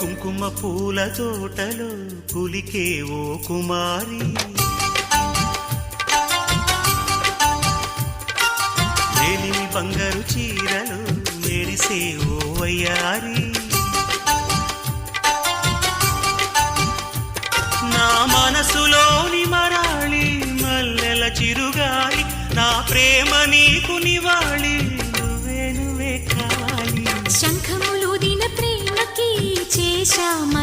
కుంకుమ పూల తోటలో పులికే ఓ కుమారి, మేలిమి బంగారు చీరలు మెరిసే ఓ వయ్యారి. నా మనసులోని మరాళి మల్లెల చిరుగాలి, నా ప్రేమ నీకు నివాళి, నువ్వే నువ్వే కావాలి. శంఖములు దిన ప్రేమకి చేశాము